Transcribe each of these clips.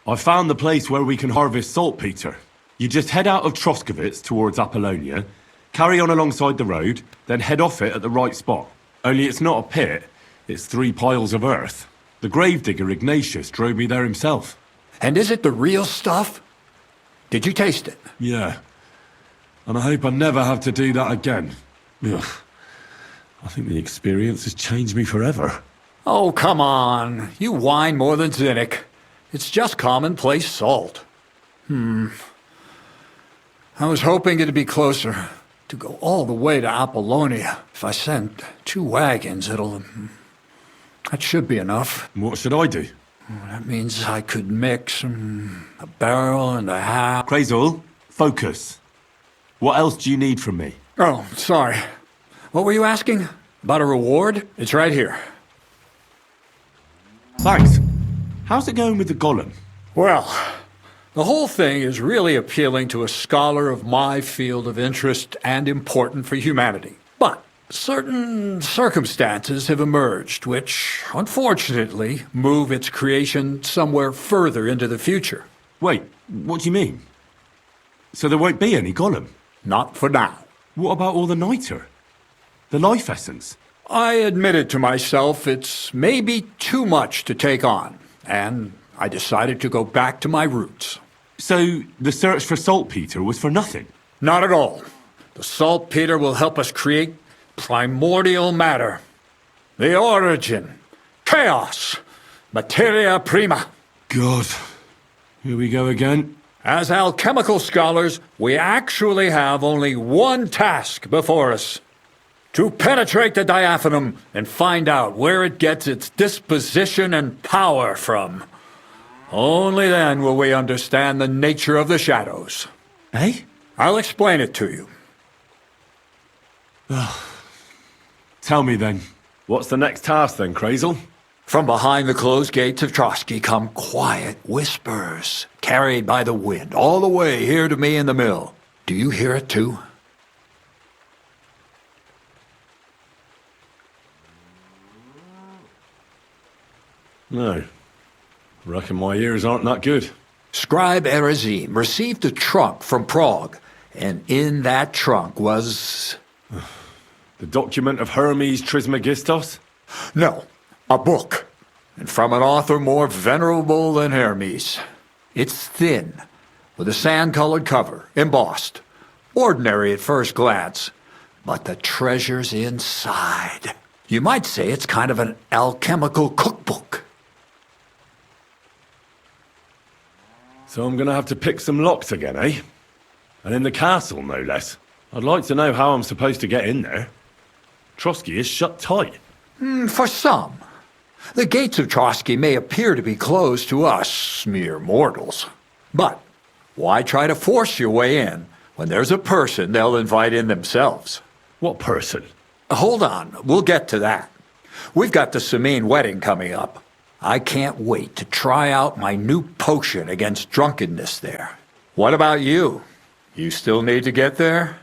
I found the place where we can harvest saltpeter. You just head out of Troskovitz towards Apollonia, carry on alongside the road, then head off it at the right spot. Only it's not a pit, it's 3 piles of earth. The gravedigger Ignatius drove me there himself. And is it the real stuff? Did you taste it? Yeah. And I hope I never have to do that again. Ugh. I think the experience has changed me forever. Oh, come on. You whine more than Zinnik. It's just commonplace salt. I was hoping it'd be closer. To go all the way to Apollonia. If I send 2 wagons, that should be enough. What should I do? That means I could mix a barrel and a half. Crazel, focus. What else do you need from me? Oh, sorry. What were you asking? About a reward? It's right here. Thanks. How's it going with the golem? Well, the whole thing is really appealing to a scholar of my field of interest and important for humanity. But certain circumstances have emerged which, unfortunately, move its creation somewhere further into the future. Wait, what do you mean? So there won't be any golem? Not for now. What about all the niter? The life essence? I admitted to myself it's maybe too much to take on, and I decided to go back to my roots. So the search for saltpeter was for nothing? Not at all. The saltpeter will help us create primordial matter. The origin. Chaos. Materia prima. God. Here we go again. As alchemical scholars, we actually have only one task before us. To penetrate the diaphanum and find out where it gets its disposition and power from. Only then will we understand the nature of the shadows. Eh? I'll explain it to you. Tell me then. What's the next task then, Crazel? From behind the closed gates of Trosky come quiet whispers, carried by the wind, all the way here to me in the mill. Do you hear it too? No. Reckon my ears aren't that good. Scribe Erezim received a trunk from Prague, and in that trunk was... The document of Hermes Trismegistos? No, a book. And from an author more venerable than Hermes. It's thin, with a sand-colored cover, embossed. Ordinary at first glance, but the treasure's inside. You might say it's kind of an alchemical cookbook. So I'm gonna have to pick some locks again, eh? And in the castle, no less. I'd like to know how I'm supposed to get in there. Trosky is shut tight. For some. The gates of Trosky may appear to be closed to us, mere mortals. But why try to force your way in when there's a person they'll invite in themselves? What person? Hold on, we'll get to that. We've got the Samine wedding coming up. I can't wait to try out my new potion against drunkenness there. What about you? You still need to get there?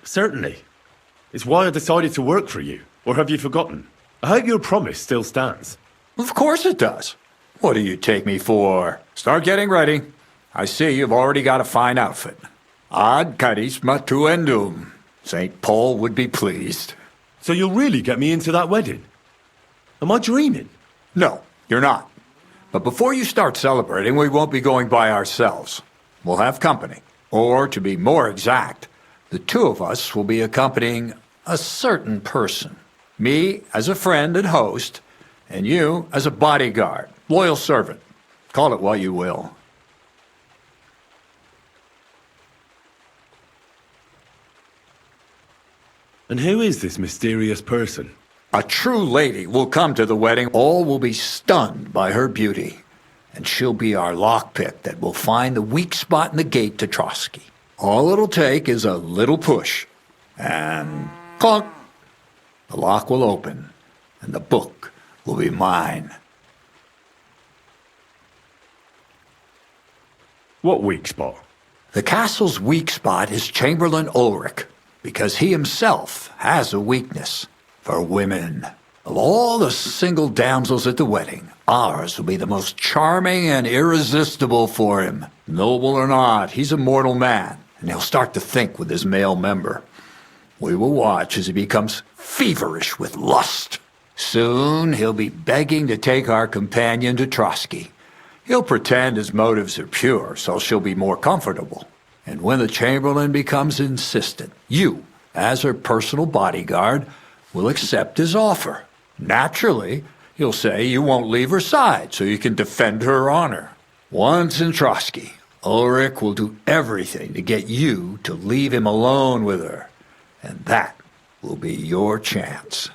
Certainly. It's why I decided to work for you. Or have you forgotten? I hope your promise still stands. Of course it does. What do you take me for? Start getting ready. I see you've already got a fine outfit. Ad charisma tuendum. St. Paul would be pleased. So you'll really get me into that wedding? Am I dreaming? No, you're not. But before you start celebrating, we won't be going by ourselves. We'll have company. Or, to be more exact, the 2 of us will be accompanying a certain person. Me as a friend and host, and you as a bodyguard, loyal servant. Call it what you will. And who is this mysterious person? A true lady will come to the wedding. All will be stunned by her beauty. And she'll be our lockpick that will find the weak spot in the gate to Trosky. All it'll take is a little push. And clunk! The lock will open, and the book will be mine. What weak spot? The castle's weak spot is Chamberlain Ulrich. because he himself has a weakness for women. Of all the single damsels at the wedding, ours will be the most charming and irresistible for him. Noble or not, he's a mortal man, and he'll start to think with his male member. We will watch as he becomes feverish with lust. Soon he'll be begging to take our companion to Trosky. He'll pretend his motives are pure, so she'll be more comfortable. And when the Chamberlain becomes insistent, you, as her personal bodyguard, will accept his offer. Naturally, you'll say you won't leave her side so you can defend her honor. Once in Trosky, Ulrich will do everything to get you to leave him alone with her. And that will be your chance.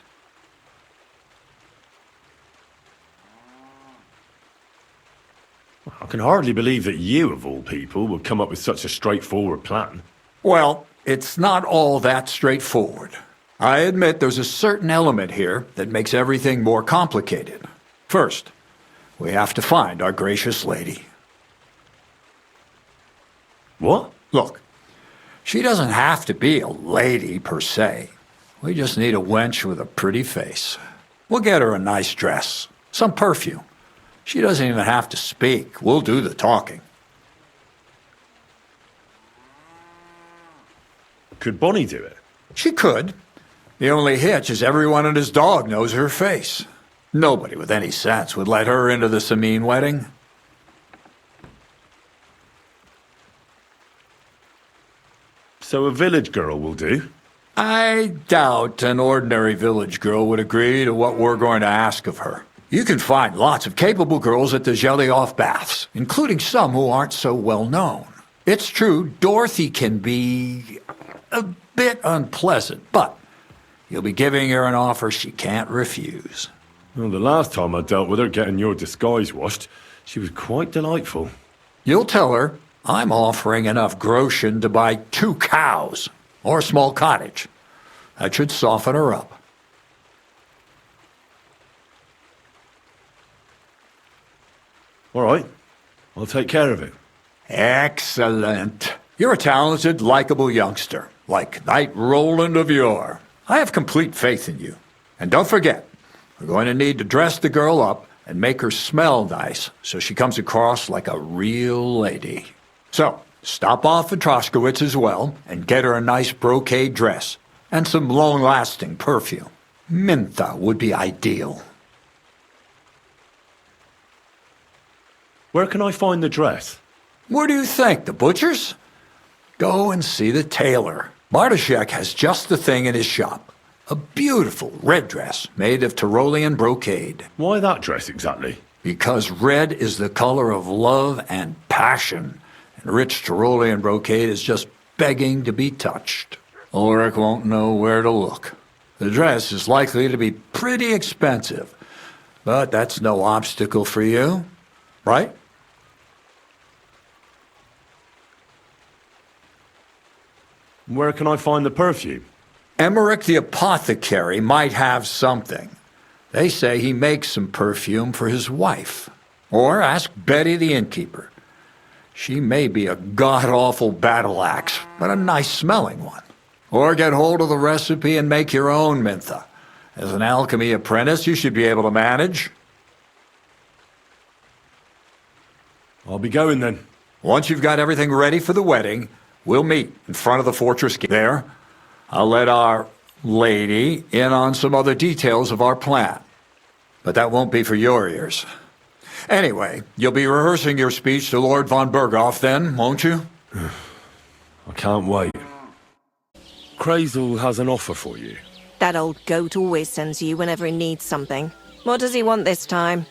I can hardly believe that you, of all people, would come up with such a straightforward plan. Well, it's not all that straightforward. I admit there's a certain element here that makes everything more complicated. First, we have to find our gracious lady. What? Look, she doesn't have to be a lady per se. We just need a wench with a pretty face. We'll get her a nice dress, some perfume. She doesn't even have to speak. We'll do the talking. Could Bonnie do it? She could. The only hitch is everyone and his dog knows her face. Nobody with any sense would let her into the Samine wedding. So a village girl will do? I doubt an ordinary village girl would agree to what we're going to ask of her. You can find lots of capable girls at the Zhelejov Baths, including some who aren't so well known. It's true, Dorothy can be a bit unpleasant, but you'll be giving her an offer she can't refuse. Well, the last time I dealt with her getting your disguise washed, she was quite delightful. You'll tell her I'm offering enough groschen to buy 2 cows or a small cottage. That should soften her up. All right, I'll take care of it. Excellent. You're a talented, likable youngster, like Knight Roland of yore. I have complete faith in you. And don't forget, we're going to need to dress the girl up and make her smell nice so she comes across like a real lady. So, stop off at Troskowitz as well and get her a nice brocade dress and some long-lasting perfume. Mintha would be ideal. Where can I find the dress? Where do you think? The butcher's? Go and see the tailor. Bartoszek has just the thing in his shop. A beautiful red dress made of Tyrolean brocade. Why that dress exactly? Because red is the color of love and passion, and rich Tyrolean brocade is just begging to be touched. Ulrich won't know where to look. The dress is likely to be pretty expensive, but that's no obstacle for you, right? Where can I find the perfume? Emmerich the apothecary might have something. They say he makes some perfume for his wife. Or ask Betty the innkeeper. She may be a god-awful battle axe, but a nice-smelling one. Or get hold of the recipe and make your own mintha. As an alchemy apprentice, you should be able to manage. I'll be going then. Once you've got everything ready for the wedding, we'll meet in front of the fortress gate. There, I'll let our lady in on some other details of our plan. But that won't be for your ears. Anyway, you'll be rehearsing your speech to Lord von Berghoff then, won't you? I can't wait. Crazel has an offer for you. That old goat always sends you whenever he needs something. What does he want this time?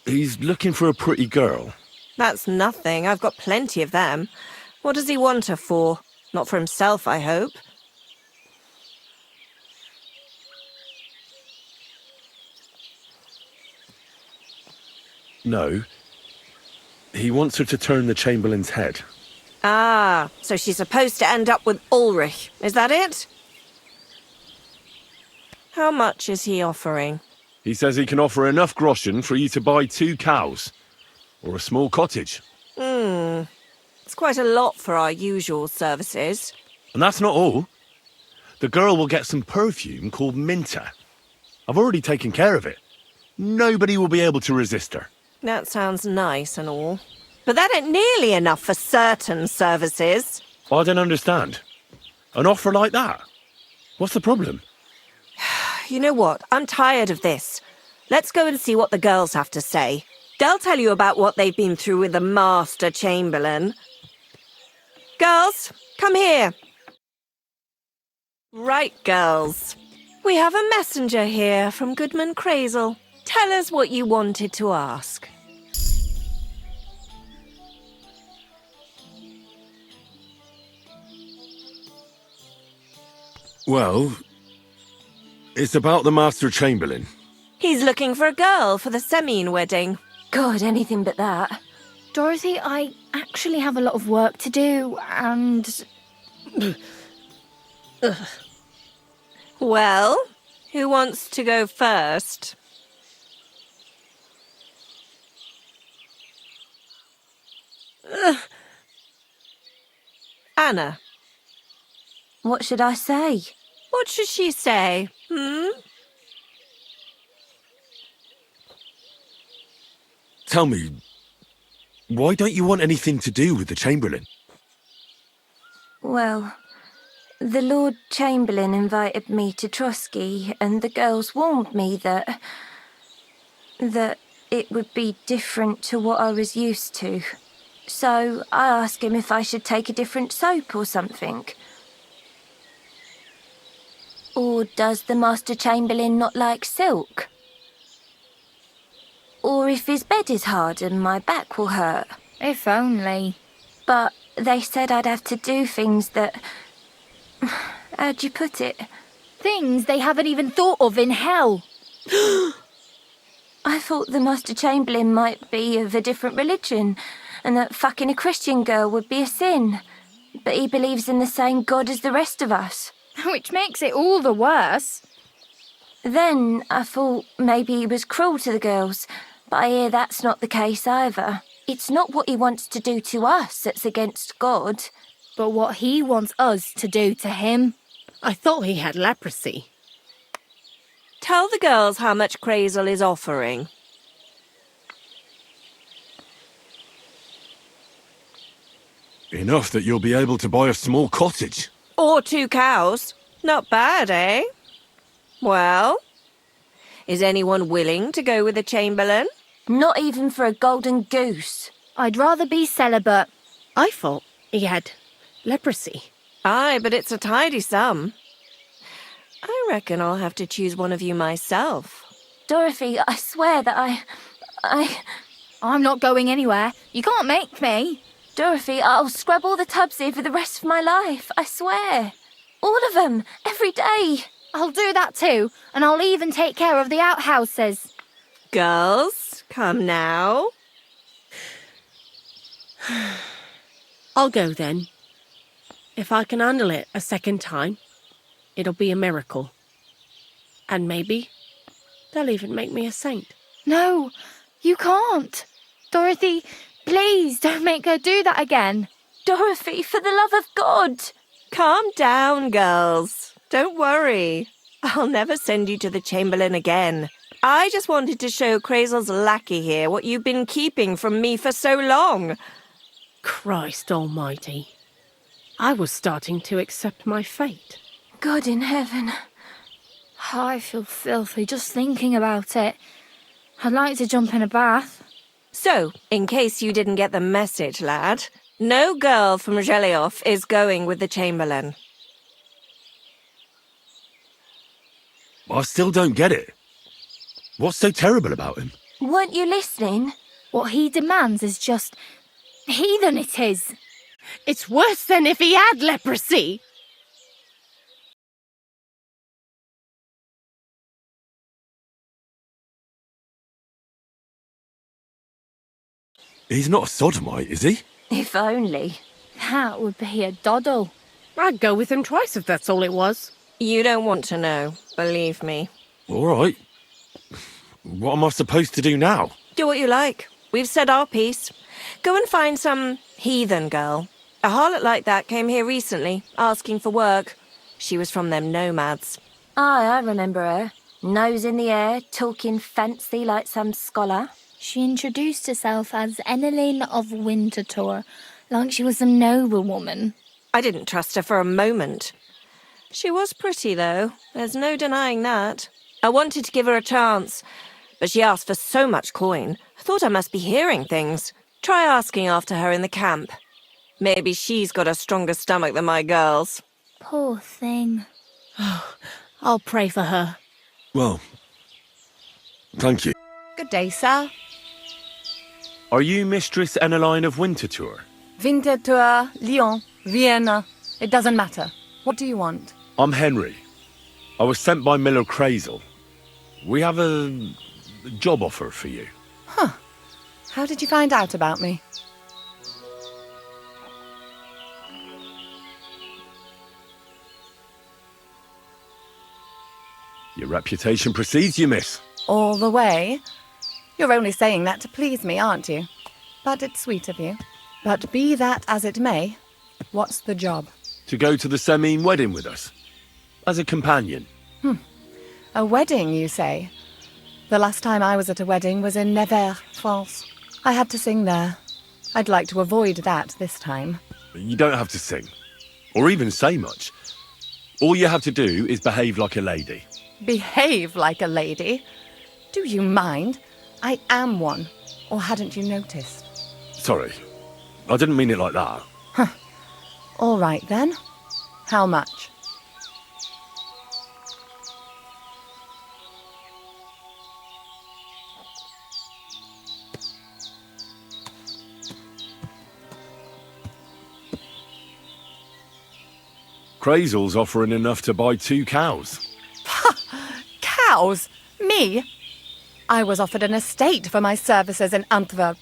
He's looking for a pretty girl. That's nothing. I've got plenty of them. What does he want her for? Not for himself, I hope. No. He wants her to turn the Chamberlain's head. Ah, so she's supposed to end up with Ulrich. Is that it? How much is he offering? He says he can offer enough groschen for you to buy 2 cows. Or a small cottage. It's quite a lot for our usual services. And that's not all. The girl will get some perfume called Minter. I've already taken care of it. Nobody will be able to resist her. That sounds nice and all. But that ain't nearly enough for certain services. I don't understand. An offer like that? What's the problem? You know what? I'm tired of this. Let's go and see what the girls have to say. They'll tell you about what they've been through with the Master Chamberlain. Girls, come here. Right, girls. We have a messenger here from Goodman Crazel. Tell us what you wanted to ask. Well, it's about the Master Chamberlain. He's looking for a girl for the Semine wedding. God, anything but that. Dorothy, I actually have a lot of work to do, and... Well, who wants to go first? Anna. What should I say? What should she say? Tell me, why don't you want anything to do with the Chamberlain? Well, the Lord Chamberlain invited me to Trosky, and the girls warned me that it would be different to what I was used to. So I asked him if I should take a different soap or something. Or does the Master Chamberlain not like silk? Or if his bed is hard and my back will hurt. if only. But they said I'd have to do things that... How'd you put it? Things they haven't even thought of in hell. I thought the Master Chamberlain might be of a different religion, and that fucking a Christian girl would be a sin. But he believes in the same God as the rest of us. Which makes it all the worse. Then I thought maybe he was cruel to the girls, but I hear that's not the case either. It's not what he wants to do to us that's against God. But what he wants us to do to him. I thought he had leprosy. Tell the girls how much Crazel is offering. Enough that you'll be able to buy a small cottage. Or 2 cows. Not bad, eh? Well, is anyone willing to go with the Chamberlain? Not even for a golden goose. I'd rather be celibate. I thought he had leprosy. Aye, but it's a tidy sum. I reckon I'll have to choose one of you myself. Dorothy, I swear that I'm not going anywhere. You can't make me. Dorothy, I'll scrub all the tubs here for the rest of my life, I swear. All of them, every day. I'll do that too, and I'll even take care of the outhouses. Girls, come now. I'll go then. If I can handle it a second time, it'll be a miracle. And maybe they'll even make me a saint. No, you can't. Dorothy, please don't make her do that again. Dorothy, for the love of God. Calm down, girls. Don't worry. I'll never send you to the Chamberlain again. I just wanted to show Crazel's lackey here what you've been keeping from me for so long. Christ almighty. I was starting to accept my fate. God in heaven. I feel filthy just thinking about it. I'd like to jump in a bath. So, in case you didn't get the message, lad, no girl from Zhelejov is going with the Chamberlain. I still don't get it. What's so terrible about him? Weren't you listening? What he demands is just... heathen it is. It's worse than if he had leprosy. He's not a sodomite, is he? If only. That would be a doddle. I'd go with him twice if that's all it was. You don't want to know, believe me. All right. What am I supposed to do now? Do what you like. We've said our piece. Go and find some heathen girl. A harlot like that came here recently, asking for work. She was from them nomads. Aye, I remember her. Nose in the air, talking fancy like some scholar. She introduced herself as Enneleyn of Winterthur, like she was a noblewoman. I didn't trust her for a moment. She was pretty, though. There's no denying that. I wanted to give her a chance, but she asked for so much coin. I thought I must be hearing things. Try asking after her in the camp. Maybe she's got a stronger stomach than my girls. Poor thing. I'll pray for her. Well, thank you. Good day, sir. Are you Mistress Enneleyn of Winterthur? Winterthur, Lyon, Vienna. It doesn't matter. What do you want? I'm Henry. I was sent by Miller Crazel. We have a job offer for you. How did you find out about me? Your reputation precedes you, miss. All the way? You're only saying that to please me, aren't you? But it's sweet of you. But be that as it may, what's the job? To go to the Semine wedding with us. As a companion. A wedding, you say? The last time I was at a wedding was in Nevers, France. I had to sing there. I'd like to avoid that this time. You don't have to sing. Or even say much. All you have to do is behave like a lady. Behave like a lady? Do you mind? I am one. Or hadn't you noticed? Sorry. I didn't mean it like that. All right, then. How much? Crazel's offering enough to buy 2 cows. Cows? Me? I was offered an estate for my services in Antwerp,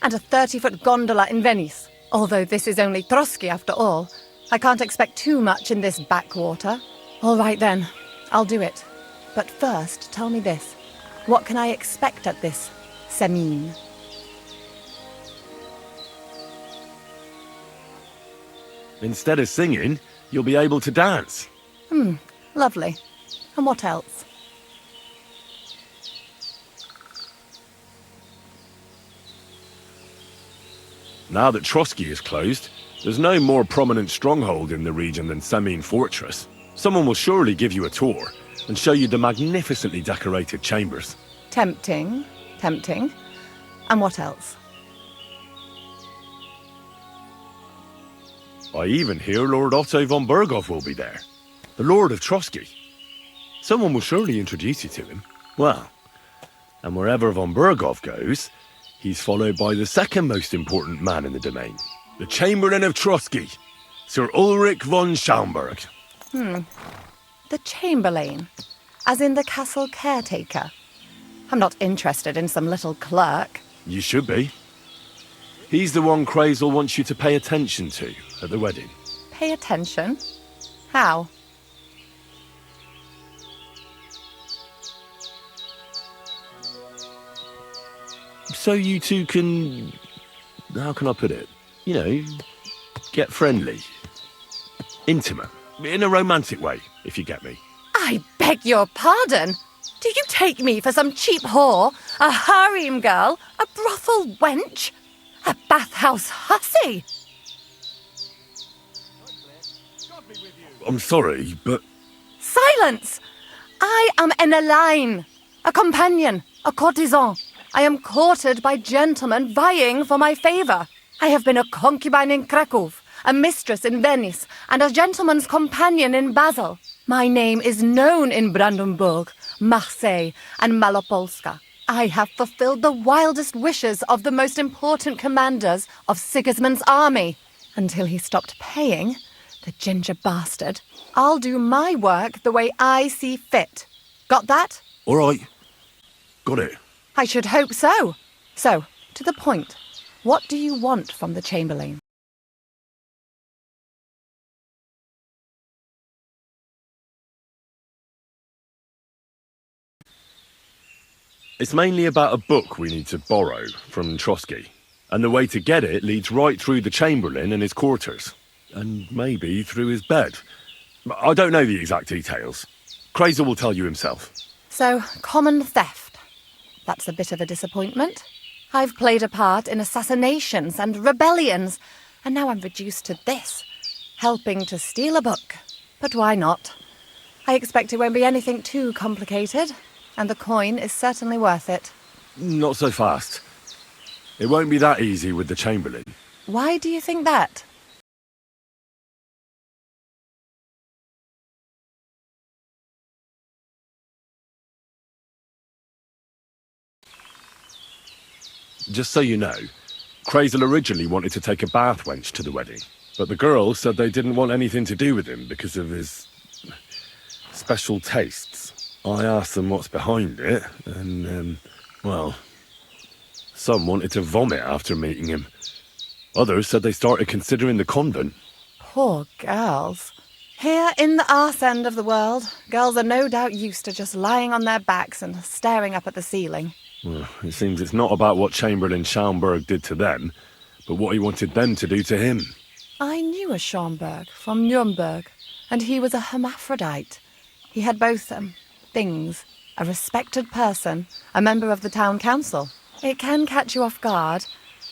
and a 30-foot gondola in Venice. Although this is only Trosky after all, I can't expect too much in this backwater. All right then, I'll do it. But first, tell me this. What can I expect at this Semine? Instead of singing, you'll be able to dance. Lovely. And what else? Now that Trosky is closed, there's no more prominent stronghold in the region than Semine Fortress. Someone will surely give you a tour and show you the magnificently decorated chambers. Tempting. Tempting. And what else? I even hear Lord Otto von Berghoff will be there. The Lord of Trosky. Someone will surely introduce you to him. Well, and wherever von Berghoff goes, he's followed by the second most important man in the domain. The Chamberlain of Trosky, Sir Ulrich von Schaumburg. The Chamberlain. As in the castle caretaker. I'm not interested in some little clerk. You should be. He's the one Crazel wants you to pay attention to at the wedding. Pay attention? How? So you two can... How can I put it? You know, get friendly. Intimate. In a romantic way, if you get me. I beg your pardon. Do you take me for some cheap whore? A harem girl? A brothel wench? A bathhouse hussy? I'm sorry, but... Silence! I am Enneleyn, a companion, a courtesan. I am courted by gentlemen vying for my favour. I have been a concubine in Krakow, a mistress in Venice, and a gentleman's companion in Basel. My name is known in Brandenburg, Marseille, and Malopolska. I have fulfilled the wildest wishes of the most important commanders of Sigismund's army. Until he stopped paying, the ginger bastard, I'll do my work the way I see fit. Got that? All right. Got it. I should hope so. So, to the point. What do you want from the Chamberlain? It's mainly about a book we need to borrow from Trosky. And the way to get it leads right through the Chamberlain and his quarters. And maybe through his bed. I don't know the exact details. Crazer will tell you himself. So, common theft. That's a bit of a disappointment. I've played a part in assassinations and rebellions, and now I'm reduced to this, helping to steal a book. But why not? I expect it won't be anything too complicated, and the coin is certainly worth it. Not so fast. It won't be that easy with the Chamberlain. Why do you think that? Just so you know, Crazel originally wanted to take a bath wench to the wedding, but the girls said they didn't want anything to do with him because of his special tastes. I asked them what's behind it, and, well, some wanted to vomit after meeting him. Others said they started considering the convent. Poor girls. Here in the arse end of the world, girls are no doubt used to just lying on their backs and staring up at the ceiling. Well, it seems it's not about what Chamberlain Schaumburg did to them, but what he wanted them to do to him. I knew a Schaumburg from Nuremberg, and he was a hermaphrodite. He had both, things. A respected person, a member of the town council. It can catch you off guard,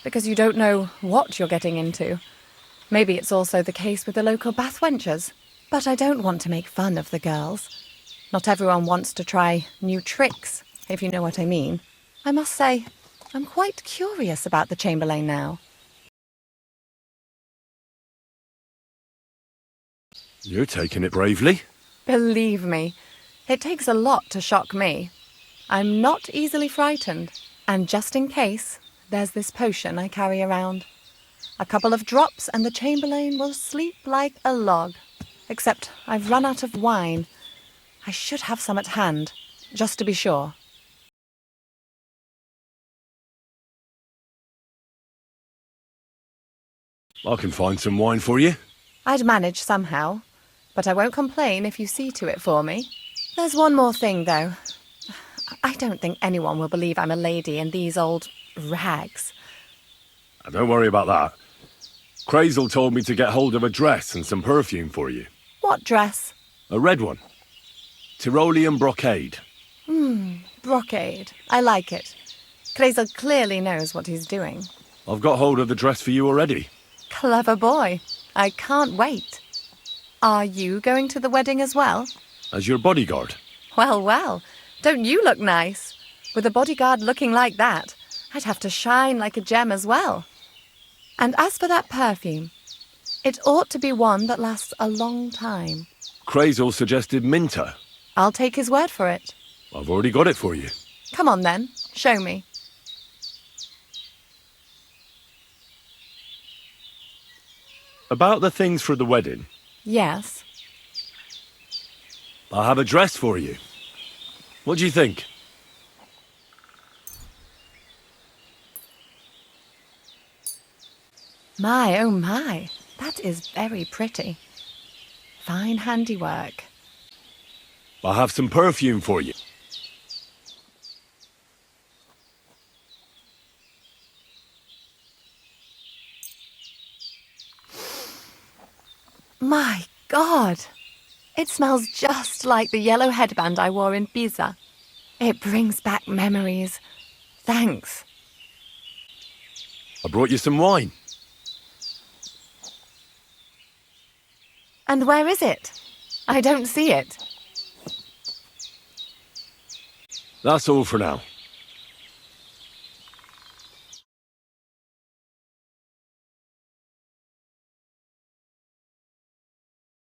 because you don't know what you're getting into. Maybe it's also the case with the local bath wenches. But I don't want to make fun of the girls. Not everyone wants to try new tricks, if you know what I mean. I must say, I'm quite curious about the Chamberlain now. You're taking it bravely. Believe me, it takes a lot to shock me. I'm not easily frightened, and just in case, there's this potion I carry around. A couple of drops and the Chamberlain will sleep like a log. Except I've run out of wine. I should have some at hand, just to be sure. I can find some wine for you. I'd manage somehow, but I won't complain if you see to it for me. There's one more thing, though. I don't think anyone will believe I'm a lady in these old rags. Don't worry about that. Crazel told me to get hold of a dress and some perfume for you. What dress? A red one. Tyrolean brocade. Brocade. I like it. Crazel clearly knows what he's doing. I've got hold of the dress for you already. Clever boy. I can't wait. Are you going to the wedding as well? As your bodyguard. Well, well. Don't you look nice? With a bodyguard looking like that, I'd have to shine like a gem as well. And as for that perfume, it ought to be one that lasts a long time. Crazel suggested Minter. I'll take his word for it. I've already got it for you. Come on then, show me. About the things for the wedding. Yes. I have a dress for you. What do you think? My, oh my, that is very pretty. Fine handiwork. I have some perfume for you. My God! It smells just like the yellow headband I wore in Pisa. It brings back memories. Thanks. I brought you some wine. And where is it? I don't see it. That's all for now.